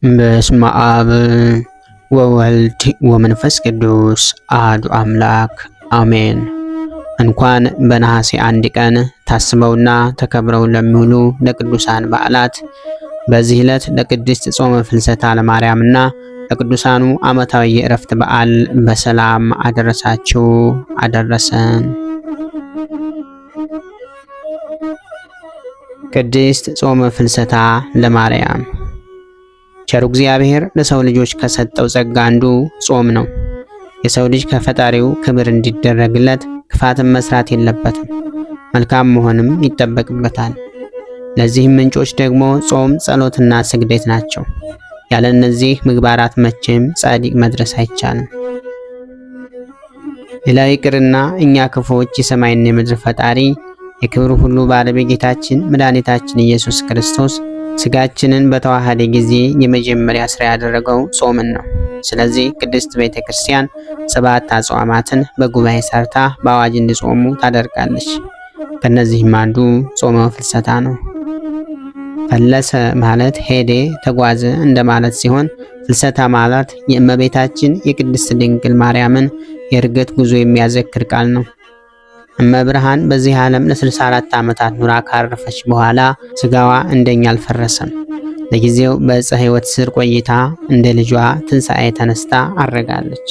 በስመ አብ ወወልድ ወመንፈስ ቅዱስ አሐዱ አምላክ አሜን። እንኳን በነሐሴ 1 ቀን ታስበውና ተከብረው ለሚውሉ ለቅዱሳን በዓላት በዚህ ዕለት ለቅድስት ጾመ ፍልሰታ ለማርያምና ለቅዱሳኑ ዓመታዊ የዕረፍት በዓል በሰላም አደረሳችሁ አደረሰን። ቅድስት ጾመ ፍልሰታ ለማርያም። ቸሩ እግዚአብሔር ለሰው ልጆች ከሰጠው ጸጋ አንዱ ጾም ነው። የሰው ልጅ ከፈጣሪው ክብር እንዲደረግለት ክፋትን መስራት የለበትም፣ መልካም መሆንም ይጠበቅበታል። ለዚህም ምንጮች ደግሞ ጾም፣ ጸሎትና ስግደት ናቸው። ያለ እነዚህ ምግባራት መቼም ጻድቅ መድረስ አይቻልም። ሌላው ይቅርና እኛ ክፉዎች የሰማይና የምድር ፈጣሪ የክብር ሁሉ ባለቤት ጌታችን መድኃኒታችን ኢየሱስ ክርስቶስ ስጋችንን በተዋሃደ ጊዜ የመጀመሪያ ስራ ያደረገው ጾምን ነው። ስለዚህ ቅድስት ቤተ ክርስቲያን 7 አጽዋማትን በጉባኤ ሰርታ በአዋጅ እንዲጾሙ ታደርጋለች። ከነዚህም አንዱ ጾመ ፍልሰታ ነው። ፈለሰ ማለት ሄደ፣ ተጓዘ እንደማለት ሲሆን ፍልሰታ ማለት የእመቤታችን የቅድስት ድንግል ማርያምን የእርገት ጉዞ የሚያዘክር ቃል ነው። እመብርሃን በዚህ ዓለም ለ64 ዓመታት ኑራ ካረፈች በኋላ ስጋዋ እንደኛ አልፈረሰም። ለጊዜው በዕፀ ሕይወት ስር ቆይታ እንደ ልጇ ትንሣኤ ተነስታ አረጋለች።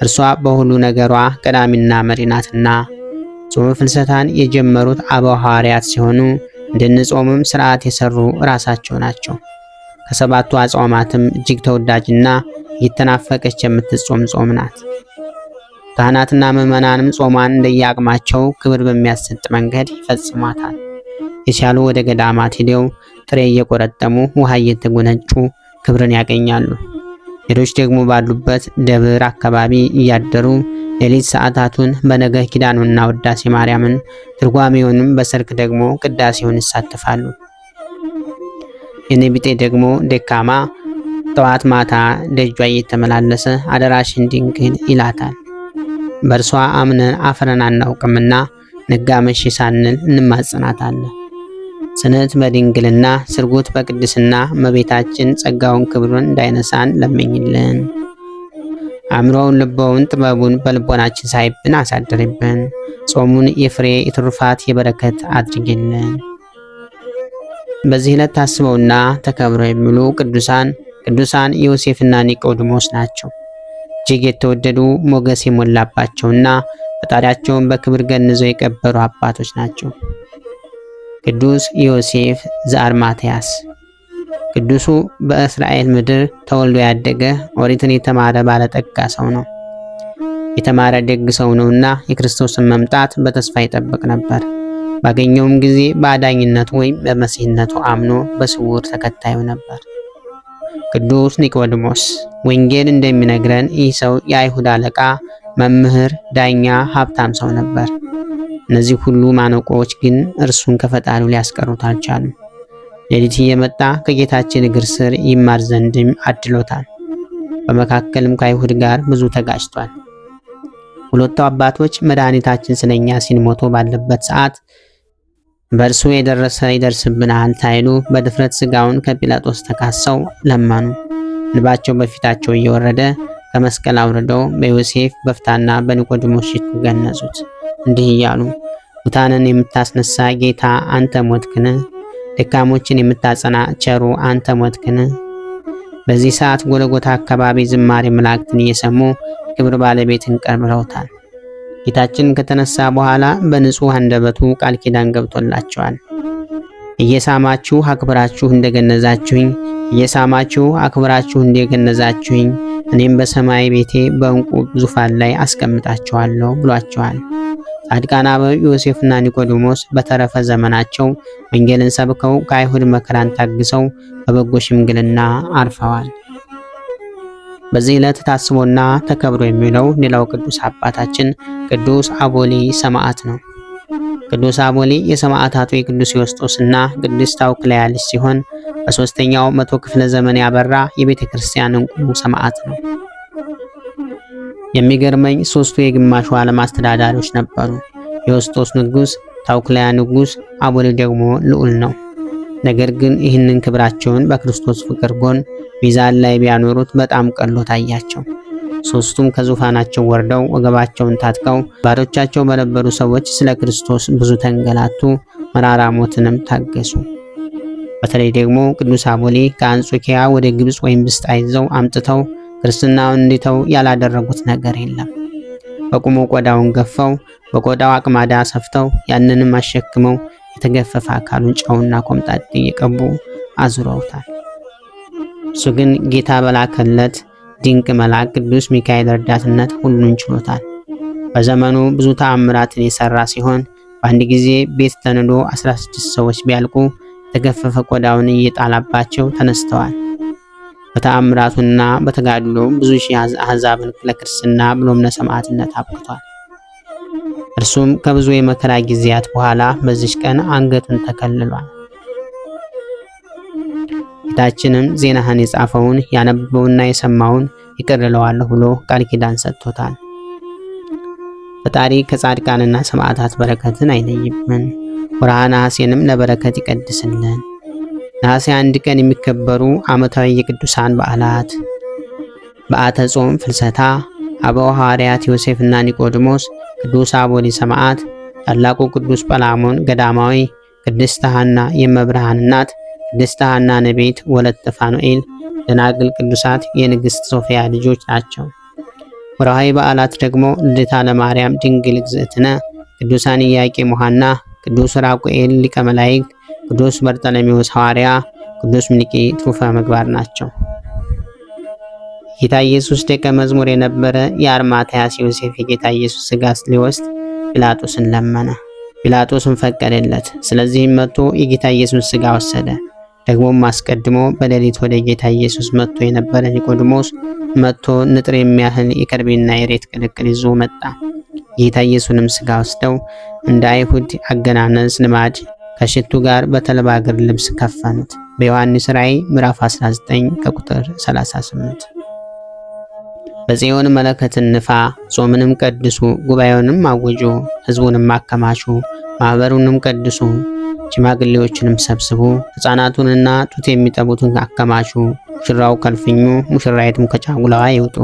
እርሷ በሁሉ ነገሯ ቀዳሚና መሪ ናትና። ጾመ ፍልሰታን የጀመሩት አበው ሐዋርያት ሲሆኑ እንድንጾምም ሥርዓት የሰሩ ራሳቸው ናቸው። ከ7ቱ አጽዋማትም እጅግ ተወዳጅና እየተናፈቀች የምትጾም ጾም ናት። ካህናትና ምዕመናንም ጾሟን እንደየአቅማቸው ክብር በሚያሰጥ መንገድ ይፈጽሟታል። የቻሉ ወደ ገዳማት ሄደው ጥሬ እየቆረጠሙ ውሃ እየተጎነጩ ክብርን ያገኛሉ። ሌሎች ደግሞ ባሉበት ደብር አካባቢ እያደሩ ሌሊት ሰዓታቱን በነገ ኪዳኑና ውዳሴ ማርያምን ትርጓሜውንም በሰርክ ደግሞ ቅዳሴውን ይሳተፋሉ። የኔ ቢጤ ደግሞ ደካማ ጠዋት ማታ ደጇ እየተመላለሰ አደራሽን ድንግል ይላታል። በእርሷ አምነን አፍረን አናውቅምና ነጋ መሸ ሳንል እንማጽናታለን። ጽንዕት በድንግልና ስርጉት በቅድስና እመቤታችን ጸጋውን ክብሩን እንዳይነሳን ለምኝልን። አእምሮውን ልቦውን ጥበቡን በልቦናችን ሳይብን አሳድርብን። ጾሙን የፍሬ የትሩፋት የበረከት አድርግልን። በዚህ ዕለት ታስበውና ተከብረው የሚውሉ ቅዱሳን ዮሴፍና ኒቆዲሞስ ናቸው። እጅግ የተወደዱ ሞገስ የሞላባቸውና ፈጣሪያቸውን በክብር ገንዘው የቀበሩ አባቶች ናቸው። ቅዱስ ዮሴፍ ዘአርማትያስ። ቅዱሱ በእስራኤል ምድር ተወልዶ ያደገ ኦሪትን የተማረ ባለጠጋ ሰው ነው። የተማረ ደግ ሰው ነውና የክርስቶስን መምጣት በተስፋ ይጠብቅ ነበር። ባገኘውም ጊዜ በአዳኝነቱ ወይም በመሲህነቱ አምኖ በስውር ተከታዩ ነበር። ቅዱስ ኒቆዲሞስ። ወንጌል እንደሚነግረን ይህ ሰው የአይሁድ አለቃ፣ መምህር፣ ዳኛ፣ ሀብታም ሰው ነበር። እነዚህ ሁሉ ማነቆዎች ግን እርሱን ከፈጣሪው ሊያስቀሩት አልቻሉም። ሌሊት እየመጣ ከጌታችን እግር ስር ይማር ዘንድም አድሎታል። በመካከልም ከአይሁድ ጋር ብዙ ተጋጭቷል። ሁለቱ አባቶች መድኃኒታችን ስለኛ ሲል ሞቶ ባለበት ሰዓት በእርሱ የደረሰ ይደርስብናል ሳይሉ በድፍረት ስጋውን ከጲላጦስ ተካሰው ለመኑ። እንባቸው በፊታቸው እየወረደ ከመስቀል አውርደው በዮሴፍ በፍታና በኒቆዲሞስ ሽቱ ገነዙት። እንዲህ እያሉ ሙታንን የምታስነሳ ጌታ አንተ ሞትክን? ደካሞችን የምታጸና ቸሩ አንተ ሞትክን? በዚህ ሰዓት ጎልጎታ አካባቢ ዝማሬ መላእክትን እየሰሙ ክብር ባለቤትን ቀብረውታል። ጌታችን ከተነሳ በኋላ በንጹህ አንደበቱ ቃል ኪዳን ገብቶላቸዋል። እየሳማችሁ አክብራችሁ እንደገነዛችሁኝ፣ እየሳማችሁ አክብራችሁ እንደገነዛችሁኝ እኔም በሰማይ ቤቴ በእንቁ ዙፋን ላይ አስቀምጣችኋለሁ ብሏቸዋል። ጻድቃን አበው ዮሴፍና ኒቆዲሞስ በተረፈ ዘመናቸው ወንጌልን ሰብከው ከአይሁድ መከራን ታግሰው በበጎ ሽምግልና አርፈዋል። በዚህ ዕለት ታስቦና ተከብሮ የሚውለው ሌላው ቅዱስ አባታችን ቅዱስ አቦሊ ሰማዕት ነው። ቅዱስ አቦሊ የሰማዕታቱ የቅዱስ ዮስጦስና ቅድስት አውክልያ ልጅ ሲሆን በ3ኛው መቶ ክፍለ ዘመን ያበራ የቤተ ክርስቲያን እንቁ ሰማዕት ነው። የሚገርመኝ 3ቱ የግማሹ ዓለም አስተዳዳሪዎች ነበሩ። የዮስጦስ ንጉስ፣ ታውክልያ ንጉስ፣ አቦሊ ደግሞ ልዑል ነው። ነገር ግን ይህንን ክብራቸውን በክርስቶስ ፍቅር ጎን ሚዛን ላይ ቢያኖሩት በጣም ቀሎ ታያቸው። ሦስቱም ከዙፋናቸው ወርደው ወገባቸውን ታጥቀው ባሮቻቸው በነበሩ ሰዎች ስለ ክርስቶስ ብዙ ተንገላቱ፣ መራራ ሞትንም ታገሱ። በተለይ ደግሞ ቅዱስ አቦሊ ከአንጾኪያ ወደ ግብፅ ወይም ብስጣ ይዘው አምጥተው ክርስትናውን እንዲተው ያላደረጉት ነገር የለም። በቁሙ ቆዳውን ገፈው በቆዳው አቅማዳ ሰፍተው ያንንም አሸክመው የተገፈፈ አካሉን ጨውና ኮምጣጤ እየቀቡ አዙረውታል። እሱ ግን ጌታ በላከለት ድንቅ መልአክ ቅዱስ ሚካኤል ረዳትነት ሁሉን ችሎታል። በዘመኑ ብዙ ተአምራትን የሰራ ሲሆን በአንድ ጊዜ ቤት ተንዶ 16 ሰዎች ቢያልቁ የተገፈፈ ቆዳውን እየጣላባቸው ተነስተዋል። በተአምራቱና በተጋድሎ ብዙ ሺህ አሕዛብን ለክርስትና ብሎም ለሰማዕትነት አብቅቷል። እርሱም ከብዙ የመከራ ጊዜያት በኋላ በዚች ቀን አንገቱን ተከልሏል። ጌታችንም ዜናህን የጻፈውን ያነበበውና የሰማውን ይቅር እለዋለሁ ብሎ ቃል ኪዳን ሰጥቶታል። ፈጣሪ ከጻድቃንና ሰማዕታት በረከትን አይለይብን። ወርሃ ነሐሴንም ለበረከት ይቀድስልን። ነሐሴ 1 ቀን የሚከበሩ ዓመታዊ የቅዱሳን በዓላት በዓተ ጾም ፍልሰታ፣ አበው ሐዋርያት ዮሴፍና ኒቆዲሞስ፣ ቅዱስ አቦሊ ሰማዕት፣ ታላቁ ቅዱስ ጰላሞን ገዳማዊ፣ ቅድስት ሐና የመብርሃን እናት፣ ቅድስት ሐና ነቢይት ወለተ ፋኑኤል፣ ደናግል ቅዱሳት የንግሥት ሶፊያ ልጆች ናቸው። ወርሃዊ በዓላት ደግሞ ልደታ ለማርያም ድንግል እግዝእትነ፣ ቅዱሳን ኢያቄም ወሐና፣ ቅዱስ ራጉኤል ሊቀ መላእክት፣ ቅዱስ በርጠለሜዎስ ሐዋርያ፣ ቅዱስ ሚልቂ ትሩፈ ምግባር ናቸው። ጌታ ኢየሱስ ደቀ መዝሙር የነበረ የአርማትያስ ዮሴፍ የጌታ ኢየሱስ ሥጋ ሊወስድ ጲላጦስን ለመነ። ጲላጦስን ፈቀደለት። ስለዚህም መጥቶ የጌታ ኢየሱስ ሥጋ ወሰደ። ደግሞም አስቀድሞ በሌሊት ወደ ጌታ ኢየሱስ መጥቶ የነበረ ኒቆዲሞስ መጥቶ ንጥር የሚያህል የከርቤና የሬት ቅልቅል ይዞ መጣ። ጌታ ኢየሱስንም ሥጋ ወስደው እንደ አይሁድ አገናነዝ ልማድ ከሽቱ ጋር በተልባ እግር ልብስ ከፈኑት። በዮሐንስ ራእይ ምዕራፍ 19 ከቁጥር 38። በጽዮን መለከትን ንፋ፣ ጾምንም ቀድሱ፣ ጉባኤውንም አውጁ፣ ሕዝቡንም አከማቹ፣ ማኅበሩንም ቀድሱ፣ ሽማግሌዎችንም ሰብስቡ፣ ሕፃናቱንና ጡት የሚጠቡትን አከማቹ፣ ሙሽራው ከልፍኙ ሙሽራይቱም ከጫጉላዋ ይውጡ።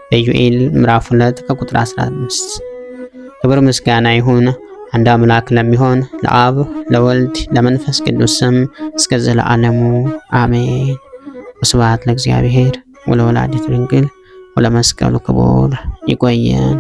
በኢዩኤል ምዕራፍ 2 ከቁጥር 15። ክብር ምስጋና ይሁን አንድ አምላክ ለሚሆን ለአብ ለወልድ ለመንፈስ ቅዱስ ስም እስከ ዘለዓለሙ አሜን። ወስብሐት ለእግዚአብሔር ወለወላዲቱ ድንግል ወለመስቀሉ ክቡር። ይቆየን።